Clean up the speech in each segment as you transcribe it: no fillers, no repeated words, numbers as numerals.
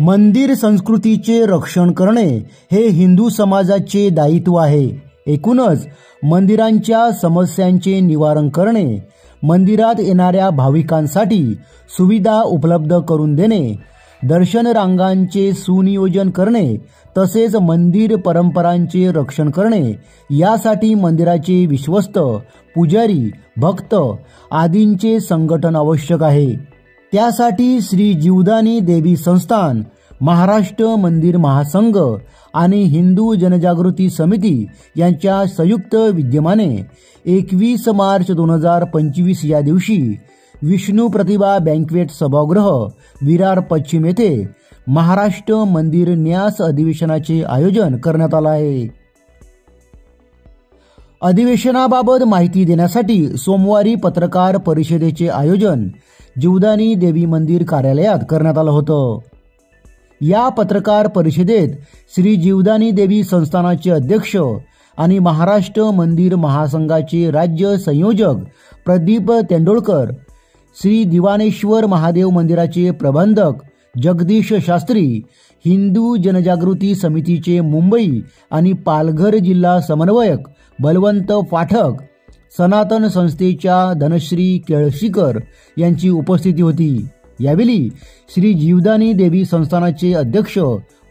मंदिर संस्कृतीचे रक्षण करणे हे हिंदू समाजाचे दायित्व आहे। एकूणच मंदिरांच्या समस्यांचे निवारण करणे, मंदिरात येणाऱ्या भाविकांसाठी सुविधा उपलब्ध करून देणे, दर्शन रांगांचे सुनियोजन करणे तसेच मंदिर परंपरांचे रक्षण करणे यासाठी मंदिराचे विश्वस्त, पुजारी, भक्त आदींचे संघटन आवश्यक आहे। त्यासाठी श्री जीवदानी देवी संस्थान, महाराष्ट्र मंदिर महासंघ आणि हिंदू जनजागृती समिती यांच्या संयुक्त विद्यमाने 21 मार्च 2025 या दिवशी विष्णू प्रतिभा बँक्वेट सभागृह, विरार पश्चिम येथे महाराष्ट्र मंदिर न्यास अधिवेशनाचे आयोजन करण्यात आले आहे। अधिवेशनाबाबत माहिती देण्यासाठी सोमवारी पत्रकार परिषदेचे आयोजन जीवदानी देवी मंदिर कार्यालयात करण्यात आलं होतं। या पत्रकार परिषदेत श्री जीवदानी देवी संस्थानाचे अध्यक्ष आणि महाराष्ट्र मंदिर महासंघाचे राज्य संयोजक प्रदीप तेंडोळकर, श्री दिवानेश्वर महादेव मंदिराचे प्रबंधक जगदीश शास्त्री, हिंदू जनजागृती समितीचे मुंबई आणि पालघर जिल्हा समन्वयक बलवंत पाठक, सनातन संस्थेच्या धनश्री केळशीकर यांची उपस्थिती होती। यावेळी श्री जीवदानी देवी संस्थानाचे अध्यक्ष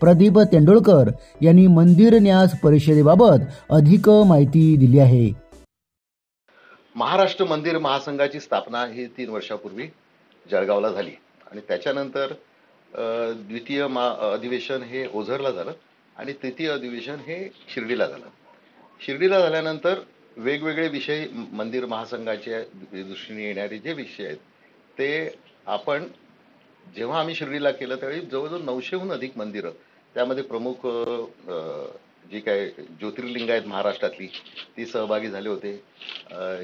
प्रदीप तेंडोळकर यांनी मंदिर न्यास परिषदेबाबत अधिक माहिती दिली आहे। महाराष्ट्र मंदिर महासंघाची स्थापना ही 3 वर्षापूर्वी जळगावला झाली आणि त्याच्यानंतर द्वितीय अधिवेशन हे ओझरला झालं आणि तृतीय अधिवेशन हे शिर्डीला झालं। शिर्डीला झाल्यानंतर वेगवेगळे विषय मंदिर महासंघाच्या दृष्टीने येणारे जे विषय आहेत ते आपण जेव्हा आम्ही शिर्डीला केलं त्यावेळी जवळजवळ 900हून अधिक मंदिरं, त्यामध्ये प्रमुख जी काय ज्योतिर्लिंग आहेत महाराष्ट्रातली ती सहभागी झाले होते।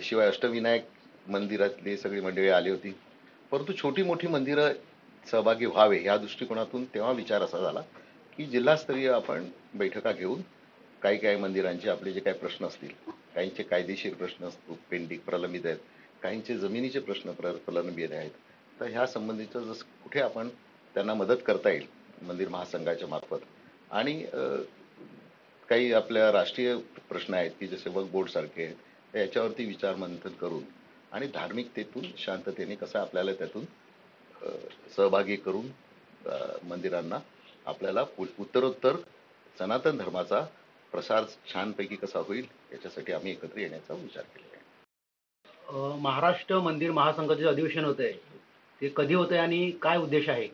शिवाय अष्टविनायक मंदिरातली सगळी मंडळी आली होती, परंतु छोटी मोठी मंदिरं सहभागी व्हावे या दृष्टिकोनातून तेव्हा विचार असा झाला की जिल्हास्तरीय आपण बैठका घेऊन काही मंदिरांचे आपले जे काही प्रश्न असतील, काहींचे कायदेशीर प्रश्न पेंडिंग प्रलंबित आहेत, काहींचे जमिनीचे प्रश्न प्रलंबित आहेत, तर ह्या संबंधीचं जसं कुठे आपण त्यांना मदत करता येईल मंदिर महासंघाच्या मार्फत, आणि काही आपल्या राष्ट्रीय प्रश्न आहेत की जसे वक्फ बोर्ड सारखे आहेत, तर याच्यावरती विचार मंथन करून आणि धार्मिकतेतून शांततेने कसं आपल्याला त्यातून सहभागी करून मंदिरांना आपल्याला उत्तरोत्तर सनातन धर्माचा प्रसार छानपैकी कसा होईल याच्यासाठी आम्ही एकत्र येण्याचा विचार केलेला आहे। महाराष्ट्र मंदिर महासंघाचे अधिवेशन होते ते कधी होते आणि काय उद्देश आहे?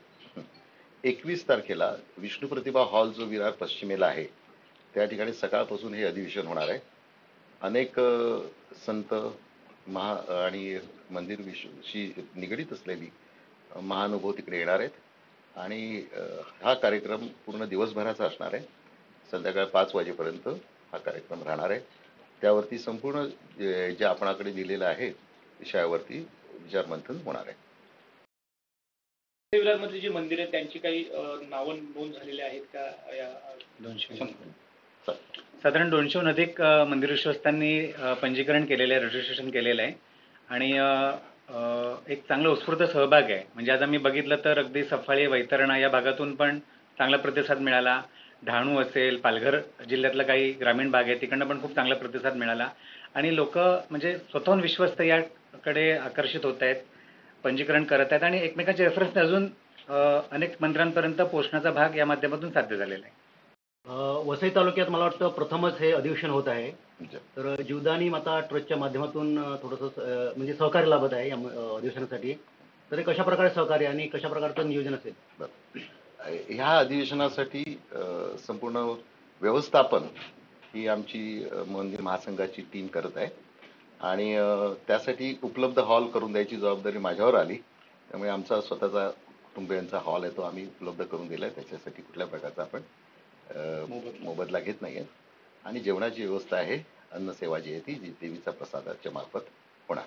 21 तारखेला विष्णू प्रतिभा हॉल जो विरार पश्चिमेला आहे त्या ठिकाणी सकाळपासून हे अधिवेशन होणार आहे। अनेक संत आणि मंदिर विषयी निगडीत असलेली महानुभव तिकडे येणार आहेत आणि हा कार्यक्रम पूर्ण दिवसभराचा असणार आहे। संध्याकाळी 5 वाजेपर्यंत हा कार्यक्रम राहणार आहे। त्यावरती संपूर्ण जे आपणाकडे दिलेलं आहे विषयावरती विचार मंथन होणार आहे। विरारमधली जी मंदिर आहेत त्यांची काही नावं नोंद झालेली आहेत का? या 200 साधारण 200हून अधिक मंदिर विश्वस्तांनी पंजीकरण केलेलं आहे, रजिस्ट्रेशन केलेलं आहे आणि एक चांगला उत्स्फूर्त सहभाग आहे। म्हणजे आज आम्ही बघितलं तर अगदी सफाळे, वैतरणा या भागातून पण चांगला प्रतिसाद मिळाला। डहाणू असेल, पालघर जिल्ह्यातला काही ग्रामीण भाग आहे तिकडनं पण खूप चांगला प्रतिसाद मिळाला आणि लोक म्हणजे स्वतःहून विश्वस्त याकडे आकर्षित होत आहेत, पंजीकरण करत आहेत आणि एकमेकांच्या रेफरन्सने अजून अनेक मंदिरांपर्यंत पोहोचण्याचा भाग या माध्यमातून साध्य झालेला आहे। वसई तालुक्यात मला वाटतं प्रथमच हे अधिवेशन होत आहे, तर जीवदानी माता ट्रस्टच्या माध्यमातून थोडंसं म्हणजे सहकार्य लाभत आहे या अधिवेशनासाठी, तर कशा प्रकारे सहकार्य आणि कशा प्रकारचं नियोजन असेल? ह्या अधिवेशनासाठी संपूर्ण व्यवस्थापन ही आमची मंदिर महासंघाची टीम करत आहे आणि त्यासाठी उपलब्ध हॉल करून द्यायची जबाबदारी माझ्यावर आली। त्यामुळे आमचा स्वतःचा कुटुंबियांचा हॉल आहे तो आम्ही उपलब्ध करून दिला आहे। त्याच्यासाठी कुठल्या प्रकारचा आपण मोबदला घेत नाही आहे आणि जेवणाची व्यवस्था आहे, अन्नसेवा जी आहे ती देवीचा प्रसादाच्या मार्फत होणार।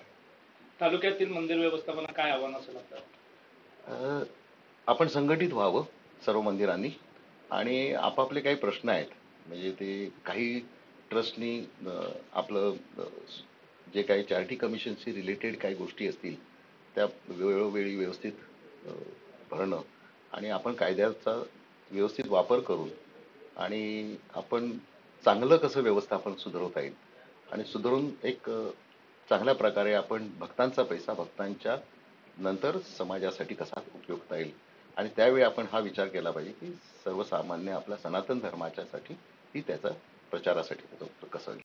तालुक्यातील मंदिर व्यवस्थापना काय आव्हान असेल आपल्याला? आपण संघटित व्हावं सर्व मंदिरांनी आणि आपापले काही प्रश्न आहेत म्हणजे ते काही ट्रस्टनी आपलं जे काही चॅरिटी कमिशनशी रिलेटेड काही गोष्टी असतील त्या वेळोवेळी व्यवस्थित भरणं आणि आपण कायद्याचा व्यवस्थित वापर करून आणि आपण चांगलं कसं व्यवस्थापन सुधारवता येईल आणि सुधारून एक चांगल्या प्रकारे आपण भक्तांचा पैसा भक्तांच्या नंतर समाजासाठी कसा उपयोगता येईल आणि त्यावेळी आपण हा विचार केला पाहिजे की सर्वसामान्य आपल्या सनातन धर्माच्यासाठी ही त्याचा प्रचारासाठी कसं